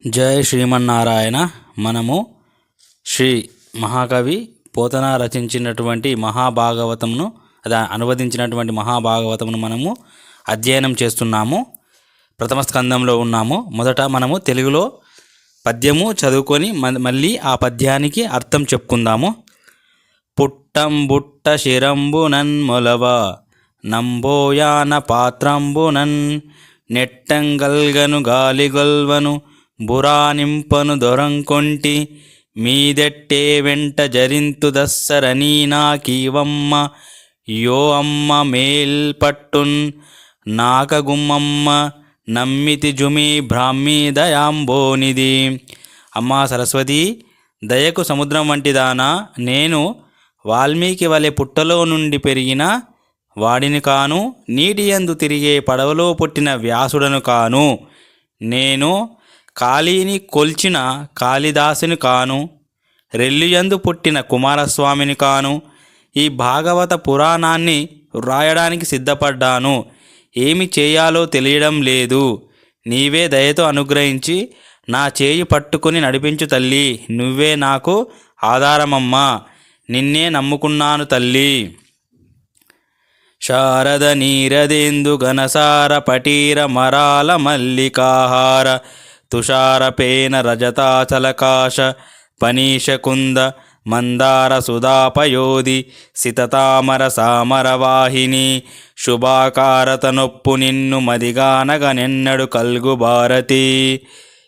జై శ్రీమన్నారాయణ. మనము శ్రీ మహాకవి పోతన రచించినటువంటి మహాభాగవతమును అనువదించినటువంటి మహాభాగవతమును మనము అధ్యయనం చేస్తున్నాము. ప్రథమ స్కందంలో ఉన్నాము. మొదట మనము తెలుగులో పద్యము చదువుకొని మళ్ళీ ఆ పద్యానికి అర్థం చెప్పుకుందాము. పుట్టంబుట్ట శిరంబునన్ మొలవ నంబోయాన పాత్రంబునన్ నెట్టంగల్గను గాలిగొల్వను బురానింపను దొరంకొంటి మీదెట్టే వెంట జరింతు దస్సరనీ నాకీవమ్మ యో అమ్మ మేల్పట్టున్ నాకగుమ్మమ్మ నమ్మితి జుమి బ్రాహ్మీ దయాంబోనిది. అమ్మా సరస్వతి, దయకు సముద్రం వంటిదానా, నేను వాల్మీకి వలె పుట్టలో నుండి పెరిగిన వాడిని కాను, నీటి యందు తిరిగే పడవలో పుట్టిన వ్యాసుడను కాను. నేను కాళీని కొల్చిన కాళిదాసుని కాను, రెల్లియందు పుట్టిన కుమారస్వామిని కాను. ఈ భాగవత పురాణాన్ని వ్రాయడానికి సిద్ధపడ్డాను. ఏమి చేయాలో తెలియడం లేదు. నీవే దయతో అనుగ్రహించి నా చేయి పట్టుకుని నడిపించు తల్లి. నువ్వే నాకు ఆధారమమ్మా, నిన్నే నమ్ముకున్నాను తల్లి. శారద నీరదేందు ఘనసార పటీర మరాల మల్లికాహార తుషారపేన రజతాచలకాశ పనీషకుంద మందార సుధాపయోధి సితతామర సామరవాహిని శుభాకారత నొప్పు నిన్ను మదిగానగనెన్నడు కల్గు భారతి.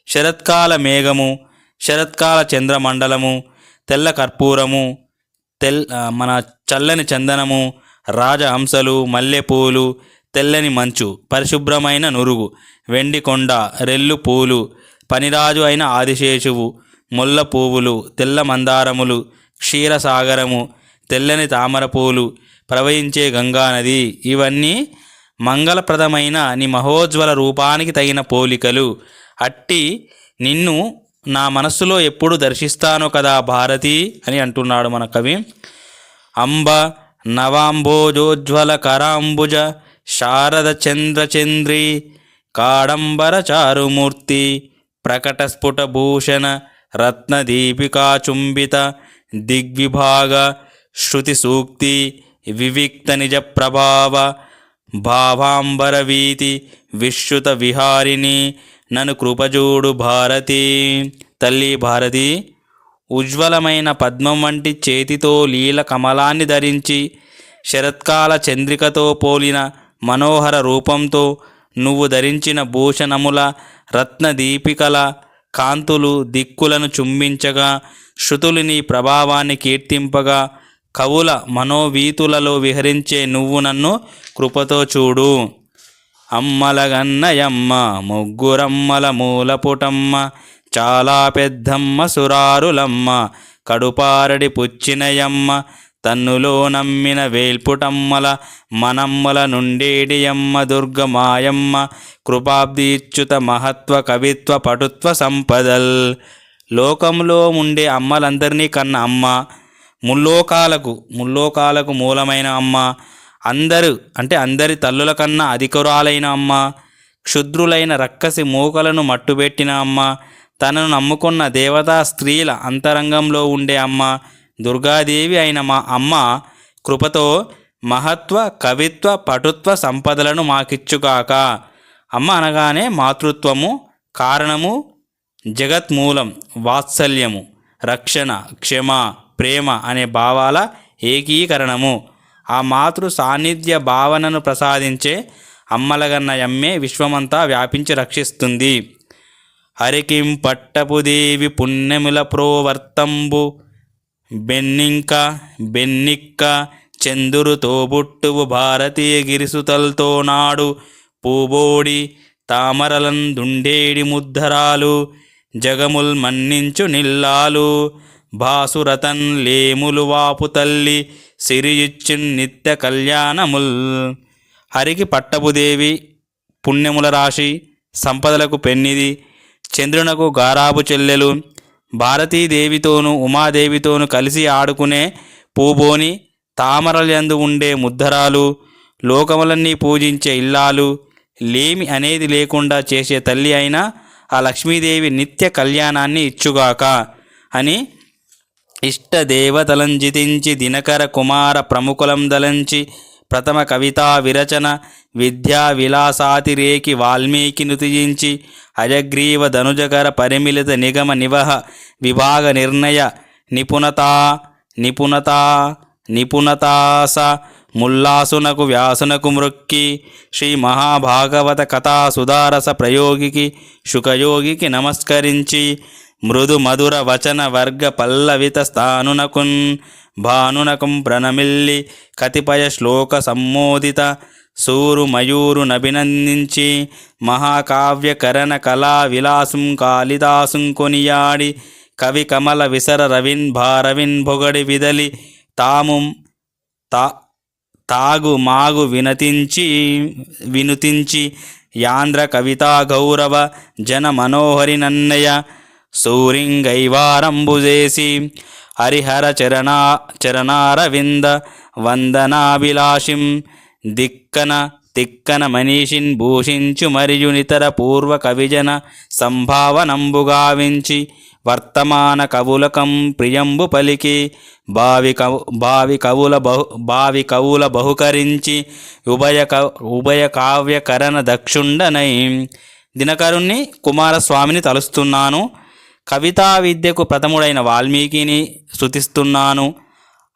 శరత్కాల మేఘము, శరత్కాల చంద్రమండలము, తెల్ల కర్పూరము, మన చల్లని చందనము, రాజహంసలు, మల్లెపూలు, తెల్లని మంచు, పరిశుభ్రమైన నురుగు, వెండి కొండ, రెల్లు పూలు, పనిరాజు అయిన ఆదిశేషువు, ముల్ల పువ్వులు, తెల్ల మందారములు, క్షీరసాగరము, తెల్లని తామరపూలు, ప్రవహించే గంగానది, ఇవన్నీ మంగళప్రదమైన నీ మహోజ్వల రూపానికి తగిన పోలికలు. అట్టి నిన్ను నా మనస్సులో ఎప్పుడు దర్శిస్తానో కదా భారతి అని అంటున్నాడు మన కవి. అంబ నవాంబోజోజ్వల కరాంబుజ శారద చంద్రచంద్రీ కాడంబర చారుమూర్తి ప్రకట స్ఫుట భూషణ రత్నదీపికాచుంబిత దిగ్విభాగ శృతి సూక్తి వివిక్త నిజ ప్రభావ భావాంబర వీతి విశ్రుత విహారిణి నన్ను కృపజూడు భారతి. తల్లి భారతి, ఉజ్వలమైన పద్మం వంటి చేతితో లీల కమలాన్ని ధరించి శరత్కాల చంద్రికతో పోలిన మనోహర రూపంతో నువ్వు ధరించిన భూషణముల రత్నదీపికల కాంతులు దిక్కులను చుంబించగా, శృతులు నీ ప్రభావాన్ని కీర్తింపగా, కవుల మనోవీతులలో విహరించే నువ్వు నన్ను కృపతో చూడు. అమ్మలగన్నయమ్మ ముగ్గురమ్మల మూలపుటమ్మ చాలా పెద్దమ్మ సురారులమ్మ కడుపారడి పుచ్చినయమ్మ తన్నులో నమ్మిన వేల్పుటమ్మల మనమ్మల నుండేడియమ్మ దుర్గమాయమ్మ కృపాబ్దీచ్యుత మహత్వ కవిత్వ పటుత్వ సంపదల్. లోకంలో ఉండే అమ్మలందరినీ కన్న అమ్మ, ముల్లోకాలకు మూలమైన అమ్మ, అందరి తల్లుల కన్నా అధికురాలైన అమ్మ, క్షుద్రులైన రక్కసి మూకలను మట్టుబెట్టిన అమ్మ, తనను నమ్ముకున్న దేవతా స్త్రీల అంతరంగంలో ఉండే అమ్మ, దుర్గాదేవి అయిన మా అమ్మ కృపతో మహత్వ కవిత్వ పటుత్వ సంపదలను మాకిచ్చుగాక. అమ్మ అనగానే మాతృత్వము, కారణము, జగత్మూలం, వాత్సల్యము, రక్షణ, క్షమ, ప్రేమ అనే భావాల ఏకీకరణము. ఆ మాతృ సాన్నిధ్య భావనను ప్రసాదించే అమ్మలగన్న యమ్మే విశ్వమంతా వ్యాపించి రక్షిస్తుంది. హరికిం పట్టపుదేవి పుణ్యముల ప్రోవర్తంబు బెన్నిక్క చందురు తోబుట్టువు భారతీయ గిరిసుతల్తో నాడు పూబోడి తామరలందుండేడి ముద్ధరాలు జగముల్ మన్నించు నిల్లాలు భాసురతన్ లేములు వాపు తల్లి సిరియిచ్చిన్ నిత్య కళ్యాణముల్. హరికి పట్టపుదేవి, పుణ్యముల రాశి, సంపదలకు పెన్నిది, చంద్రునకు గారాబు చెల్లెలు, భారతీదేవితోనూ ఉమాదేవితోనూ కలిసి ఆడుకునే పూబోని తామరలందు ఉండే ముద్దరాలు, లోకములన్నీ పూజించే ఇల్లాలు, లేమి అనేది లేకుండా చేసే తల్లి అయిన ఆ లక్ష్మీదేవి నిత్య కళ్యాణాన్ని ఇచ్చుగాక అని ఇష్టదేవతలం జితించి దినకర కుమార ప్రముఖులం దలంచి ప్రథమ కవితా విరచన విద్యా విలాసాతిరేకి వాల్మీకి నుతించి అజగ్రీవ ధనుజకర పరిమిళిత నిగమ నివహ విభాగ నిర్ణయ నిపుణతాస ముల్లాసునకు వ్యాసునకు మృక్కి శ్రీ మహాభాగవత కథా సుధారస ప్రయోగికి శుకయోగికి నమస్కరించి మృదు మధుర వచన వర్గ పల్లవిత స్థానునకున్ భానునకం ప్రణమిల్లి కతిపయ శ్లోక సమ్మోదిత సూరు మయూరు నభినందించి మహాకావ్యకరణ కళా విలాసం కాళిదాసుం కొనియాడి కవి కమల విసర రవిన్ భారవిన్ భొగడి విదలి తాగు మాగు వినుతించి యాంధ్ర కవితా గౌరవ జన మనోహరి నన్నయ సూరింగైవారంబుజేసి హరిహర చరణారవింద వందనాభిలాషిం తిక్కన మనీషిన్ భూషించు మరియు నితర పూర్వ కవిజన సంభావనంబుగావించి వర్తమాన కవులకం ప్రియంబు పలికి భావి కవుల బహుకరించి ఉభయ కావ్యకరణ దక్షుండనై దినకరుణ్ణి కుమారస్వామిని తలుస్తున్నాను. కవితా విద్యకు ప్రథముడైన వాల్మీకిని స్తుతిస్తున్నాను.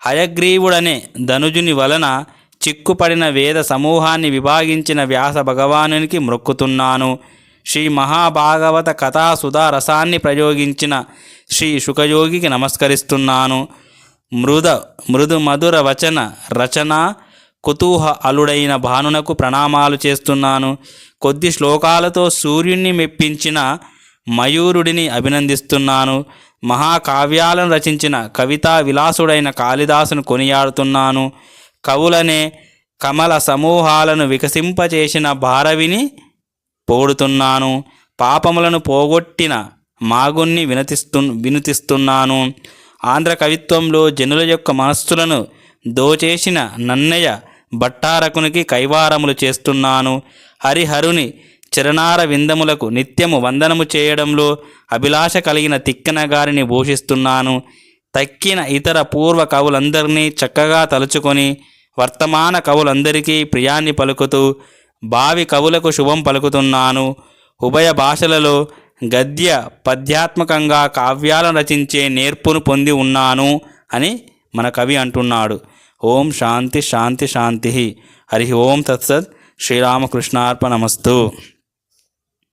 హయగ్రీవుడనే ధనుజుని వలన చిక్కుపడిన వేద సమూహాన్ని విభాగించిన వ్యాస భగవానునికి మొక్కుతున్నాను. శ్రీ మహాభాగవత కథా సుధా రసాన్ని ప్రయోగించిన శ్రీ శుకయోగికి నమస్కరిస్తున్నాను. మృదు మధుర వచన రచన కుతూహలుడైన భానునకు ప్రణామాలు చేస్తున్నాను. కొద్ది శ్లోకాలతో సూర్యుణ్ణి మెప్పించిన మయూరుడిని అభినందిస్తున్నాను. మహాకావ్యాలను రచించిన కవితా విలాసుడైన కాళిదాసును కొనియాడుతున్నాను. కవులనే కమల సమూహాలను వికసింపచేసిన భారవిని పొగుడుతున్నాను. పాపములను పోగొట్టిన మాగుణ్ణి వినుతిస్తున్నాను. ఆంధ్ర కవిత్వంలో జనుల యొక్క మనస్సులను దోచేసిన నన్నయ్య భట్టారకునికి కైవారములు చేస్తున్నాను. హరిహరుని చరణార విందములకు నిత్యము వందనము చేయడంలో అభిలాష కలిగిన తిక్కన గారిని భూషిస్తున్నాను. తక్కిన ఇతర పూర్వ కవులందరినీ చక్కగా తలుచుకొని వర్తమాన కవులందరికీ ప్రియాన్ని పలుకుతూ భావి కవులకు శుభం పలుకుతున్నాను. ఉభయ భాషలలో గద్య పద్యాత్మకంగా కావ్యాలను రచించే నేర్పును పొంది ఉన్నాను అని మన కవి అంటున్నాడు. ఓం శాంతి శాంతి శాంతి. హరి ఓం తత్సత్. శ్రీరామకృష్ణార్పణమస్తు.